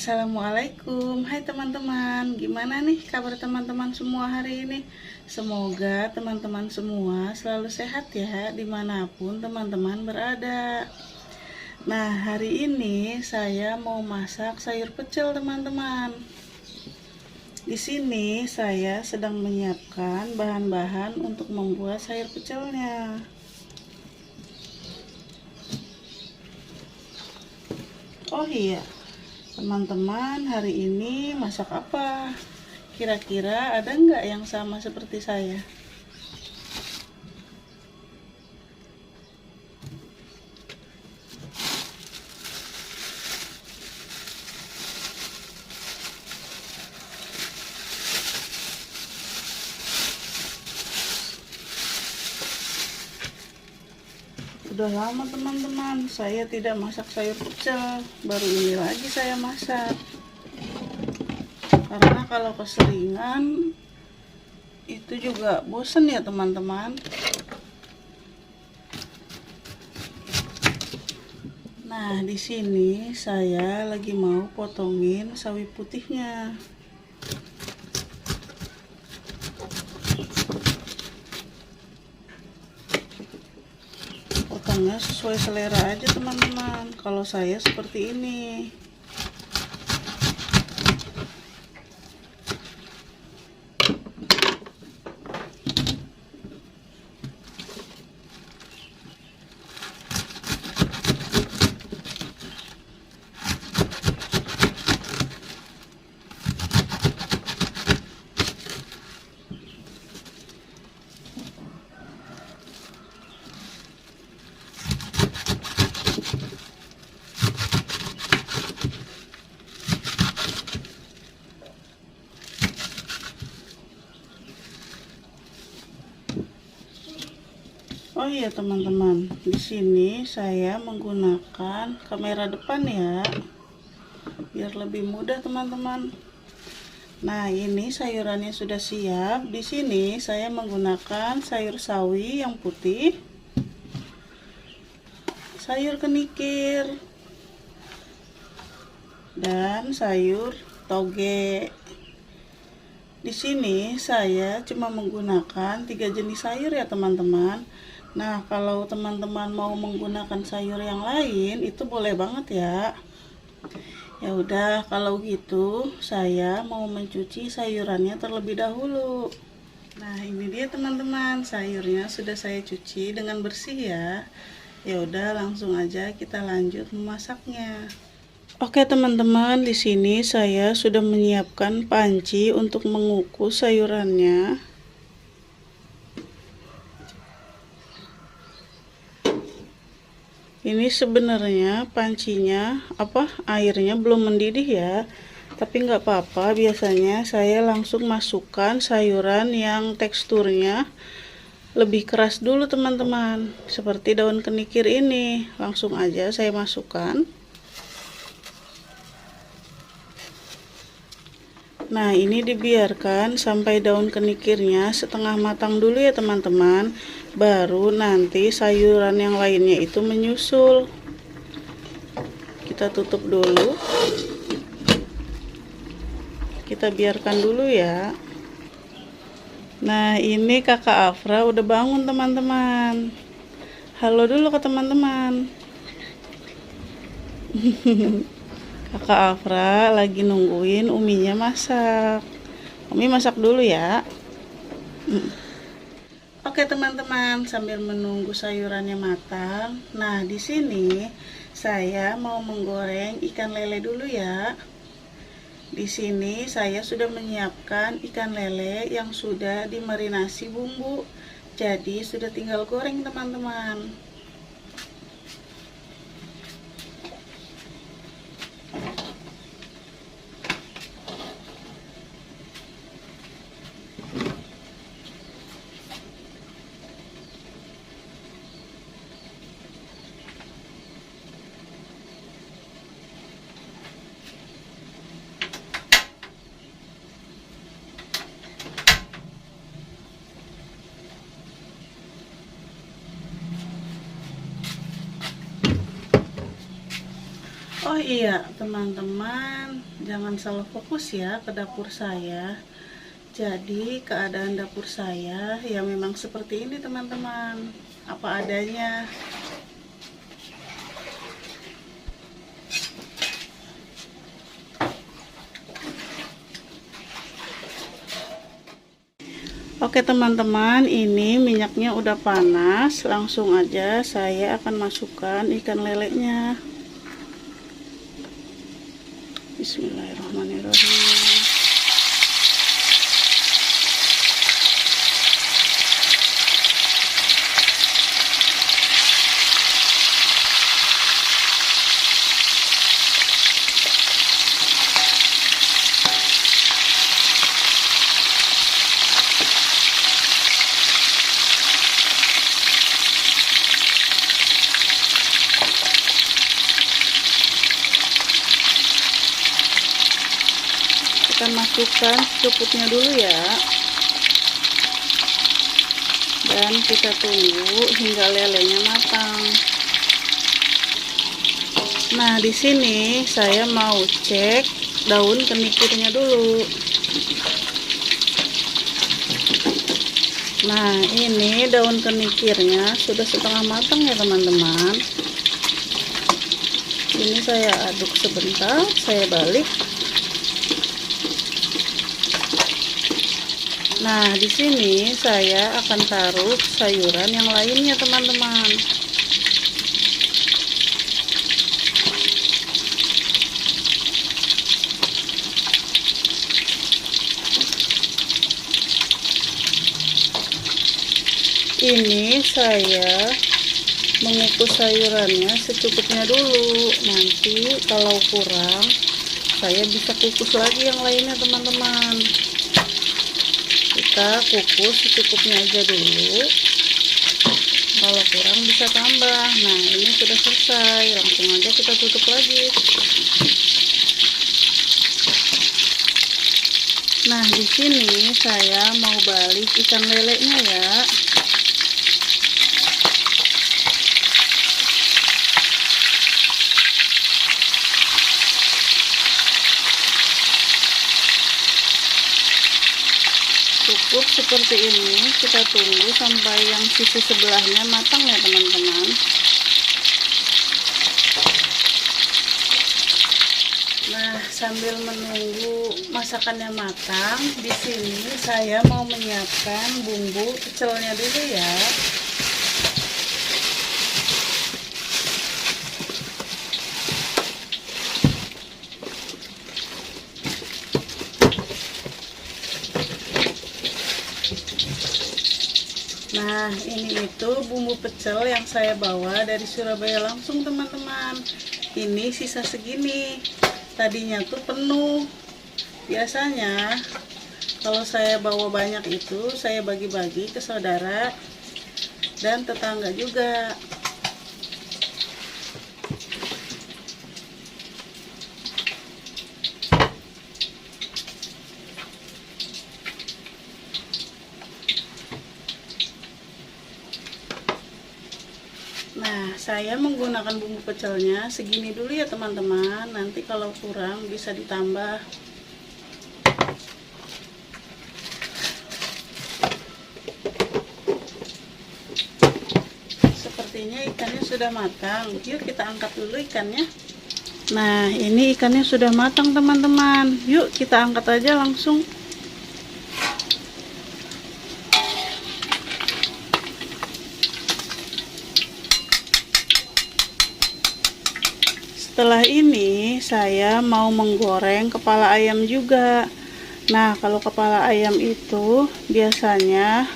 Assalamualaikum, hai teman-teman. Gimana nih kabar teman-teman semua hari ini? Semoga teman-teman semua selalu sehat ya, dimanapun teman-teman berada. Nah, hari ini saya mau masak sayur pecel teman-teman. Di sini saya sedang menyiapkan bahan-bahan untuk membuat sayur pecelnya. Oh iya, teman-teman, hari ini masak apa? Kira-kira ada nggak yang sama seperti saya? Udah lama teman-teman, saya tidak masak sayur pecel. Baru ini lagi saya masak. Karena kalau keseringan itu juga bosen ya teman-teman. Nah, di sini saya lagi mau potongin sawi putihnya. Potongnya sesuai selera aja teman-teman. Kalau saya seperti ini. Oh iya teman-teman, di sini saya menggunakan kamera depan ya, biar lebih mudah teman-teman. Nah, ini sayurannya sudah siap. Di sini saya menggunakan sayur sawi yang putih, sayur kenikir, dan sayur toge. Di sini saya cuma menggunakan 3 jenis sayur ya teman-teman. Nah, kalau teman-teman mau menggunakan sayur yang lain itu boleh banget ya. Ya udah, kalau gitu saya mau mencuci sayurannya terlebih dahulu. Nah, ini dia teman-teman, sayurnya sudah saya cuci dengan bersih ya. Ya udah, langsung aja kita lanjut memasaknya. Oke teman-teman, di sini saya sudah menyiapkan panci untuk mengukus sayurannya. Ini sebenarnya pancinya airnya belum mendidih ya, tapi nggak apa-apa. Biasanya saya langsung masukkan sayuran yang teksturnya lebih keras dulu teman-teman, seperti daun kenikir ini. Langsung aja saya masukkan. Nah, ini dibiarkan sampai daun kenikirnya setengah matang dulu ya teman-teman. Baru nanti sayuran yang lainnya itu menyusul. Kita tutup dulu. Kita biarkan dulu ya. Nah, ini kakak Afra udah bangun teman-teman. Halo dulu ke teman-teman. Kakak Afra lagi nungguin Uminya masak. Umi masak dulu ya. Oke teman-teman, sambil menunggu sayurannya matang. Nah, di sini saya mau menggoreng ikan lele dulu ya. Di sini saya sudah menyiapkan ikan lele yang sudah dimarinasi bumbu. Jadi sudah tinggal goreng teman-teman. Oh iya teman-teman, jangan salah fokus ya ke dapur saya. Jadi keadaan dapur saya ya memang seperti ini teman-teman, apa adanya. Oke teman-teman, ini minyaknya udah panas. Langsung aja saya akan masukkan ikan lelenya. Bismillahirrahmanirrahim. Kita masukkan secukupnya dulu ya, dan kita tunggu hingga lelenya matang. Nah di sini saya mau cek daun kenikirnya dulu. Nah ini daun kenikirnya sudah setengah matang ya teman-teman. Ini saya aduk sebentar, saya balik. Nah, di sini saya akan taruh sayuran yang lainnya, teman-teman. Ini saya mengukus sayurannya secukupnya dulu. Nanti kalau kurang, saya bisa kukus lagi yang lainnya, teman-teman. Kita kukus secukupnya aja dulu, kalau kurang bisa tambah. Nah ini sudah selesai, langsung aja kita tutup lagi. Nah di sini saya mau balik ikan lelenya ya. Cukup seperti ini, kita tunggu sampai yang sisi sebelahnya matang ya teman-teman. Nah sambil menunggu masakannya matang, di sini saya mau menyiapkan bumbu pecelnya dulu ya. Nah ini itu bumbu pecel yang saya bawa dari Surabaya langsung teman-teman. Ini sisa segini, tadinya tuh penuh. Biasanya kalau saya bawa banyak itu saya bagi-bagi ke saudara dan tetangga juga. Nah, saya menggunakan bumbu pecelnya segini dulu ya teman-teman. Nanti kalau kurang bisa ditambah. Sepertinya ikannya sudah matang. Yuk kita angkat dulu ikannya. Nah, ini ikannya sudah matang teman-teman. Yuk kita angkat aja langsung. Setelah ini saya mau menggoreng kepala ayam juga. Nah kalau kepala ayam itu biasanya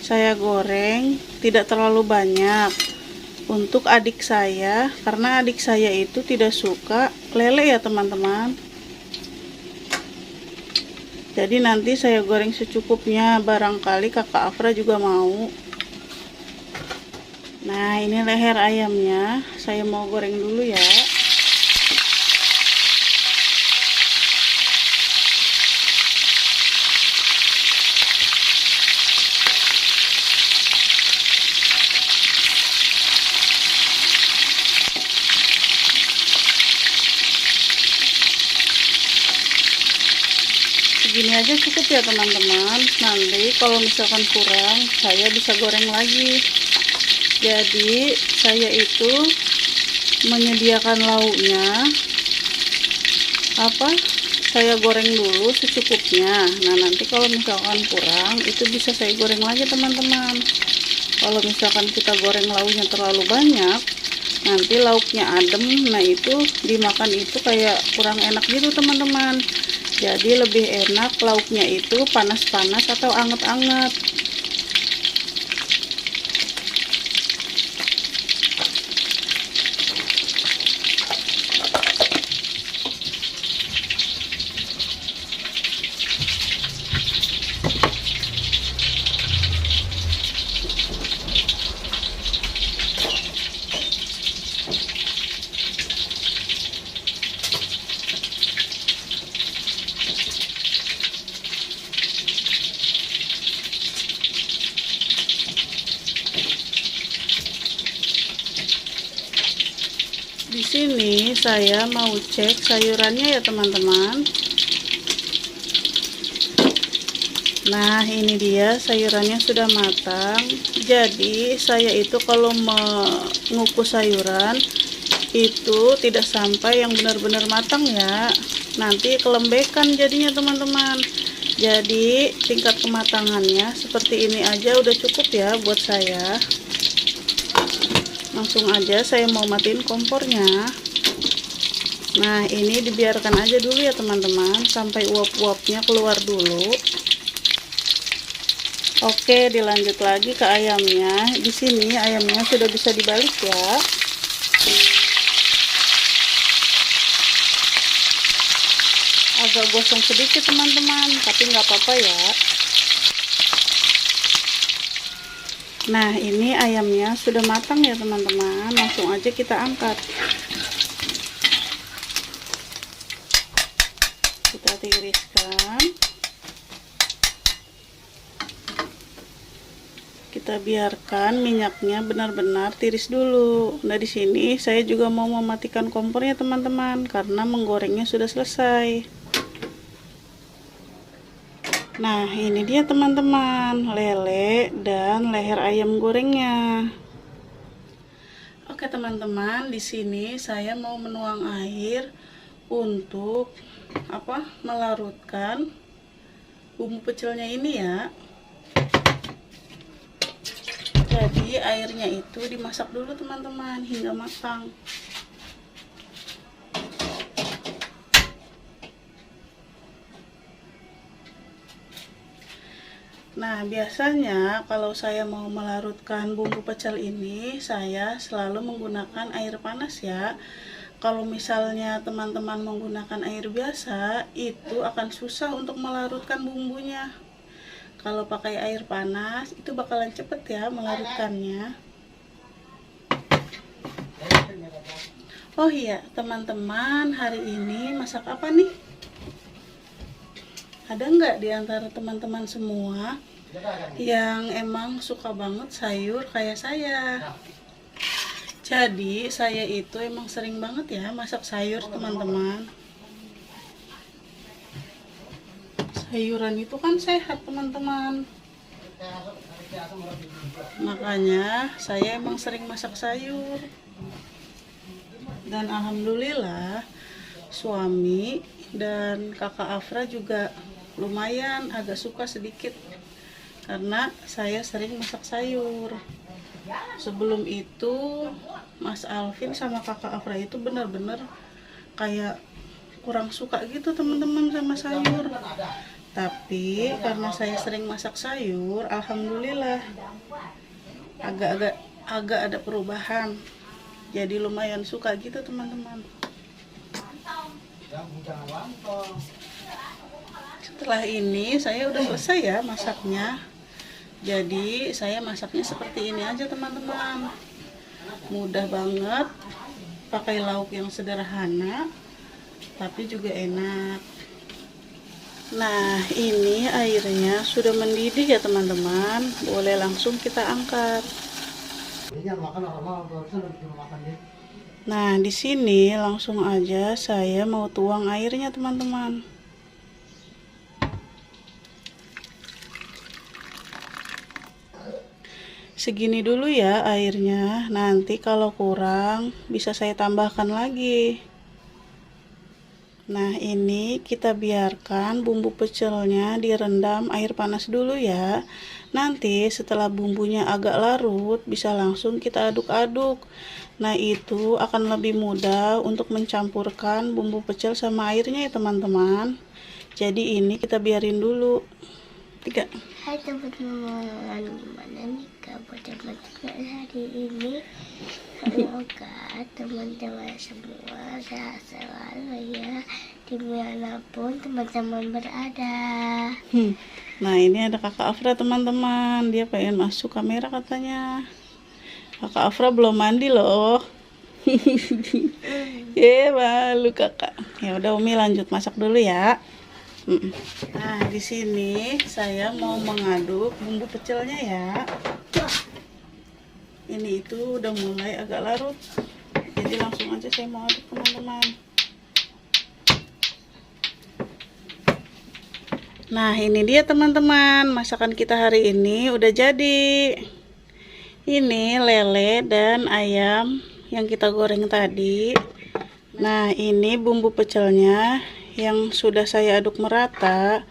saya goreng tidak terlalu banyak untuk adik saya, karena adik saya itu tidak suka lele ya teman-teman. Jadi nanti saya goreng secukupnya, barangkali kakak Afra juga mau. Nah ini leher ayamnya saya mau goreng dulu ya. segini aja cukup ya teman-teman. Nanti kalau misalkan kurang, saya bisa goreng lagi. Jadi saya itu menyediakan lauknya saya goreng dulu secukupnya. Nah, nanti kalau misalkan kurang, itu bisa saya goreng lagi teman-teman. Kalau misalkan kita goreng lauknya terlalu banyak, nanti lauknya adem, nah itu dimakan itu kayak kurang enak gitu teman-teman. Jadi lebih enak lauknya itu panas-panas atau anget-anget. Di sini saya mau cek sayurannya ya teman-teman. Nah, ini dia sayurannya sudah matang. Jadi saya itu kalau mengukus sayuran itu tidak sampai yang benar-benar matang ya. Nanti kelembekan jadinya teman-teman. Jadi tingkat kematangannya seperti ini aja udah cukup ya buat saya. Langsung aja saya mau matiin kompornya. Nah, ini dibiarkan aja dulu ya teman-teman sampai uap-uapnya keluar dulu. Oke, dilanjut lagi ke ayamnya. Di sini ayamnya sudah bisa dibalik ya. Agak gosong sedikit teman-teman, tapi nggak apa-apa ya. Nah, ini ayamnya sudah matang ya teman-teman. Langsung aja kita angkat. Kita tiriskan. Kita biarkan minyaknya benar-benar tiris dulu. Nah, di sini saya juga mau mematikan kompornya teman-teman karena menggorengnya sudah selesai. Nah, ini dia teman-teman, lele dan leher ayam gorengnya. Oke teman-teman, di sini saya mau menuang air untuk melarutkan bumbu pecelnya ini ya. Jadi airnya itu dimasak dulu teman-teman hingga matang. Nah, biasanya kalau saya mau melarutkan bumbu pecel ini, saya selalu menggunakan air panas ya. Kalau misalnya teman-teman menggunakan air biasa, itu akan susah untuk melarutkan bumbunya. Kalau pakai air panas, itu bakalan cepet ya melarutkannya. Oh iya, teman-teman, hari ini masak apa nih? Ada nggak di antara teman-teman semua yang emang suka banget sayur kayak saya? Jadi saya itu emang sering banget ya masak sayur teman-teman. Sayuran itu kan sehat teman-teman. Makanya saya emang sering masak sayur. Dan alhamdulillah suami dan kakak Afra juga lumayan agak suka sedikit karena saya sering masak sayur. Sebelum itu Mas Alvin sama kakak Afra itu benar-benar kayak kurang suka gitu teman-teman sama sayur. Tapi karena saya sering masak sayur, alhamdulillah agak ada perubahan. Jadi lumayan suka gitu teman-teman. Setelah ini saya udah selesai ya masaknya. Jadi saya masaknya seperti ini aja teman-teman. Mudah banget, pakai lauk yang sederhana tapi juga enak. Nah, ini airnya sudah mendidih ya teman-teman. Boleh langsung kita angkat. Nah, di sini langsung aja saya mau tuang airnya teman-teman. segini dulu ya airnya. Nanti kalau kurang bisa saya tambahkan lagi. Nah, ini kita biarkan bumbu pecelnya direndam air panas dulu ya. Nanti setelah bumbunya agak larut, bisa langsung kita aduk-aduk. Nah, itu akan lebih mudah untuk mencampurkan bumbu pecel sama airnya ya teman-teman. Jadi ini kita biarin dulu. 3. Hai teman-teman, gimana nih kabar teman-teman hari ini? Semoga teman-teman semua sehat selalu ya, dimanapun teman-teman berada. Nah, ini ada kakak Afra teman-teman, dia pengen masuk kamera katanya. Kakak Afra belum mandi loh. Malu kakak. Ya udah, Umi lanjut masak dulu ya. Nah, di sini saya mau mengaduk bumbu pecelnya ya. Ini itu udah mulai agak larut. Jadi langsung aja saya mau aduk teman-teman. Nah, ini dia teman-teman, masakan kita hari ini udah jadi. Ini lele dan ayam yang kita goreng tadi. Nah, ini bumbu pecelnya yang sudah saya aduk merata.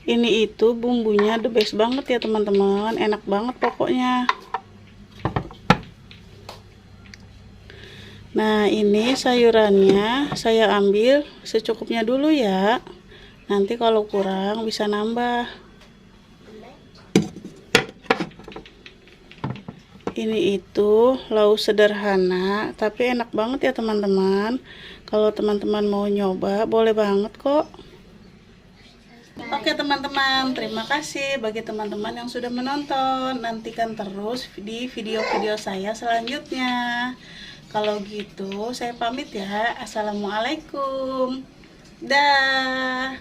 Ini itu bumbunya the best banget ya teman-teman, enak banget pokoknya. Nah, ini sayurannya saya ambil secukupnya dulu ya. Nanti kalau kurang bisa nambah. Ini itu lauk sederhana tapi enak banget ya teman-teman. Kalau teman-teman mau nyoba boleh banget kok. Oke teman-teman, terima kasih bagi teman-teman yang sudah menonton. Nantikan terus di video-video saya selanjutnya. Kalau gitu saya pamit ya. Assalamualaikum. Dah.